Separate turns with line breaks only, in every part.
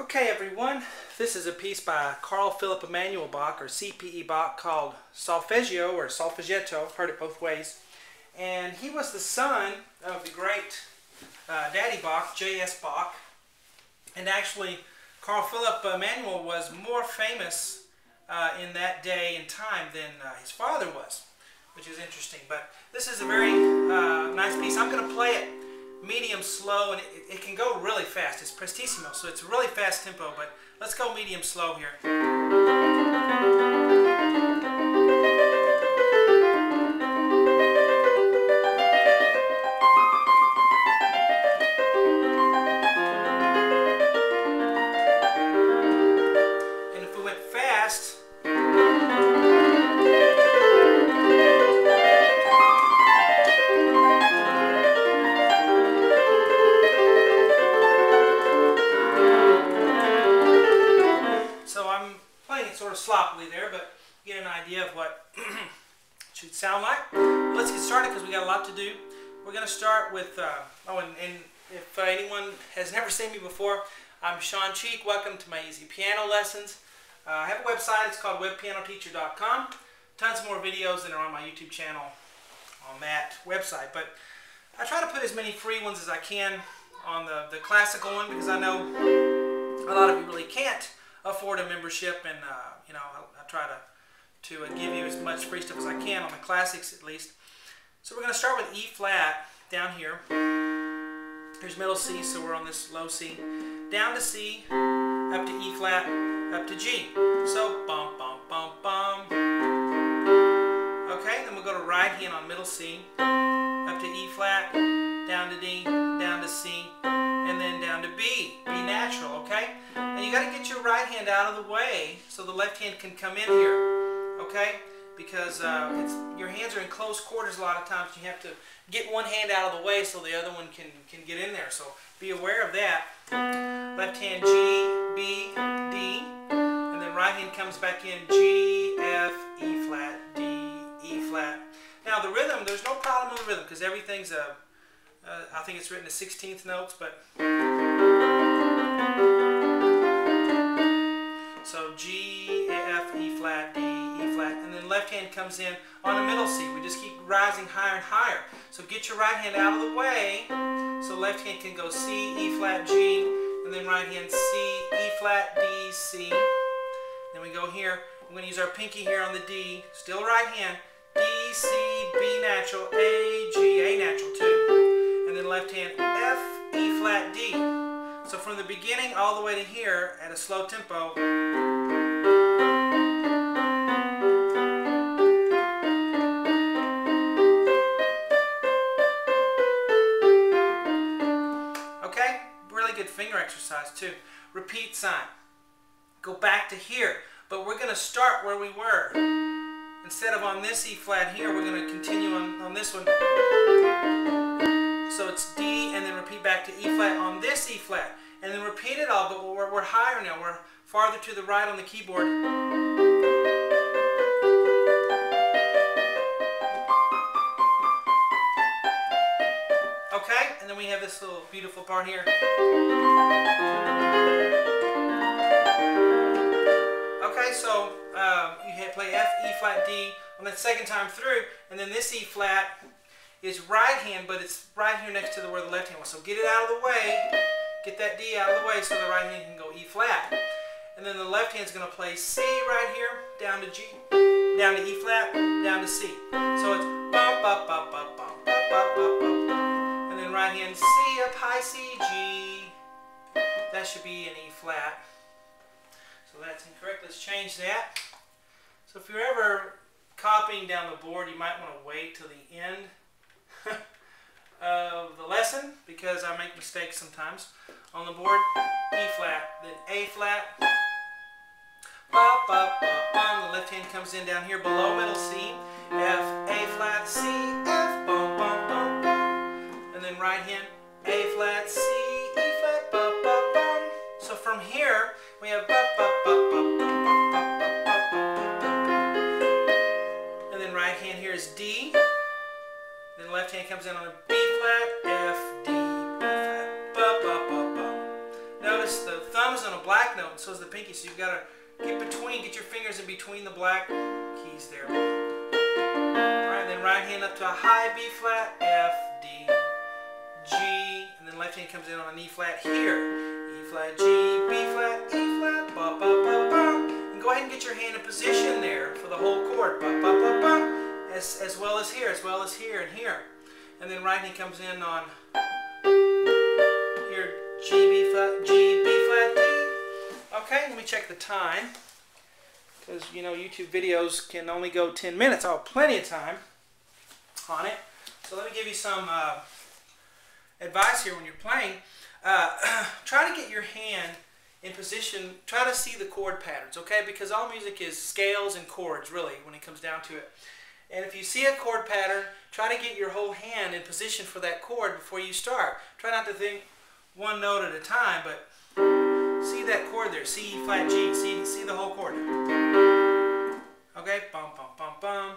Okay everyone, this is a piece by Carl Philipp Emanuel Bach, or C.P.E. Bach, called Solfeggio or Solfeggetto. I've heard it both ways. And he was the son of the great Daddy Bach, J.S. Bach. And actually, Carl Philipp Emanuel was more famous in that day and time than his father was, which is interesting. But this is a very nice piece. I'm going to play it medium slow, and it can go really fast. It's prestissimo, so it's a really fast tempo, but let's go medium slow here. And if we went fast, sort of sloppily there, but get an idea of what it should sound like. Let's get started because we got a lot to do. We're going to start with, and if anyone has never seen me before, I'm Sean Cheek. Welcome to my easy piano lessons. I have a website. It's called webpianoteacher.com. Tons more videos that are on my YouTube channel on that website. But I try to put as many free ones as I can on the classical one, because I know a lot of you really can't afford a membership, and you know, I try to give you as much free stuff as I can on the classics, at least. So we're going to start with E flat down here. Here's middle C, so we're on this low C, down to C, up to E flat, up to G. So bum bum bum bum. Okay, then we'll go to right hand on middle C, up to E flat, down to D, down to C, and then down to B natural, okay? And you got to get your right hand out of the way so the left hand can come in here, okay? Because your hands are in close quarters a lot of times. You have to get one hand out of the way so the other one can get in there. So be aware of that. Left hand G, B, D, and then right hand comes back in G, F, E flat, D, E flat. Now the rhythm, there's no problem with the rhythm because everything's I think it's written as 16th notes, but so G, F, E flat, D, E flat, and then left hand comes in on the middle C. We just keep rising higher and higher. So get your right hand out of the way, so left hand can go C, E flat, G, and then right hand C, E flat, D, C. Then we go here. I'm going to use our pinky here on the D, still right hand, D, C, B natural, A, G, A natural too, and then left hand F, E flat, D. So from the beginning all the way to here at a slow tempo. Okay, really good finger exercise too. Repeat sign. Go back to here, but we're going to start where we were. Instead of on this E flat here, we're going to continue on this one. So it's D, and then repeat back to E flat on this E flat. And then repeat it all, but we're higher now. We're farther to the right on the keyboard. Okay, and then we have this little beautiful part here. Okay, so you play F, E flat, D on that second time through, and then this E flat is right hand, but it's right here next to where the left hand was. So get it out of the way, get that D out of the way so the right hand can go E flat. And then the left hand's going to play C right here, down to G, down to E flat, down to C. So it's bum, bum, bum, bum, bum, bum, bum, bum, bum, bum. And then right hand C up, high C, G. That should be an E flat. So that's incorrect. Let's change that. So if you're ever copying down the board, you might want to wait till the end of the lesson, because I make mistakes sometimes. On the board, E flat, then A flat, ba, ba, ba, ba. The left hand comes in down here below middle C, F, A flat, C, F, bum, bum, bum, bum. And then right hand, A flat, C, E flat, ba, ba, bum. So from here, we have ba, ba, ba, ba, ba, ba, ba, ba, ba, ba. And then right hand here is D. Then left hand comes in on a B flat, F, D, B flat, ba, ba, ba, ba. Notice the thumbs on a black note, and so is the pinky. So you've got to get your fingers in between the black keys there. Alright, then right hand up to a high B flat, F, D, G, and then left hand comes in on an E flat here. E flat, G, B flat, E flat, ba ba ba ba. And go ahead and get your hand in position there for the whole chord. Ba ba ba ba. As well as here, and here. And then right hand comes in on here, G, B flat, G, B flat, D. Okay, let me check the time. Because, you know, YouTube videos can only go 10 minutes. I'll have plenty of time on it. So let me give you some advice here when you're playing. Try to get your hand in position. Try to see the chord patterns, okay? Because all music is scales and chords, really, when it comes down to it. And if you see a chord pattern, try to get your whole hand in position for that chord before you start. Try not to think one note at a time, but see that chord there, C, E flat, G, see the whole chord. Okay, bum, bum, bum, bum.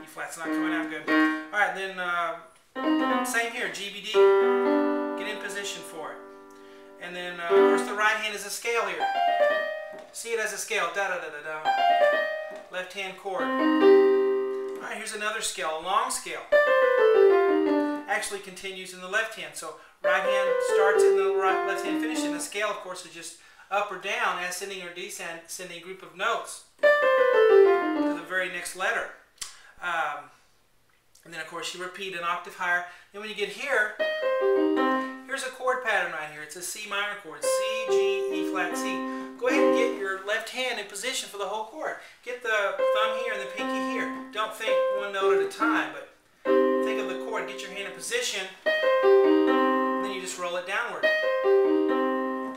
E flat's not coming out good. Alright, then same here, G, B, D, get in position for it. And then, of course, the right hand is a scale here. See it as a scale, da da da da da. Left hand chord. Alright, here's another scale, a long scale. Actually continues in the left hand. So right hand starts in the left hand finishes. And the scale, of course, is just up or down, ascending or descending group of notes to the very next letter. And then, of course, you repeat an octave higher. Then when you get here, here's a chord pattern right here. It's a C minor chord. C, G, E flat, C. Go ahead and get your left hand in position for the whole chord. Get the thumb here and the pinky here. Don't think one note at a time, but think of the chord. Get your hand in position, and then you just roll it downward.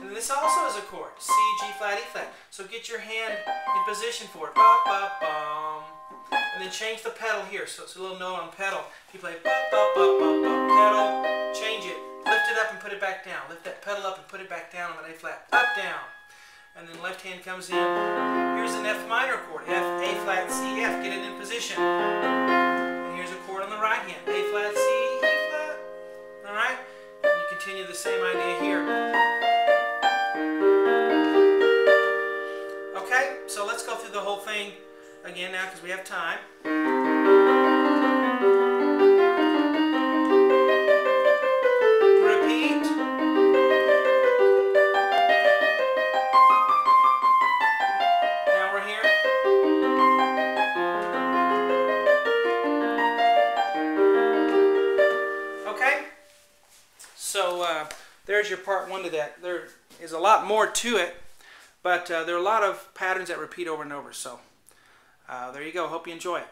And this also is a chord. C, G flat, E flat. So get your hand in position for it. Ba, ba, bum. And then change the pedal here. So it's a little note on pedal. You play ba, ba, ba, ba, ba, pedal, change it. Lift it up and put it back down. Lift that pedal up and put it back down on that A flat. Up, down. And then left hand comes in. Here's an F minor chord. F, A flat, C, F. Get it in position. And here's a chord on the right hand. A flat, C, E flat. Alright? And you continue the same idea here. Okay? So let's go through the whole thing again now because we have time. So there's your part one to that. There is a lot more to it, but there are a lot of patterns that repeat over and over. So there you go. Hope you enjoy it.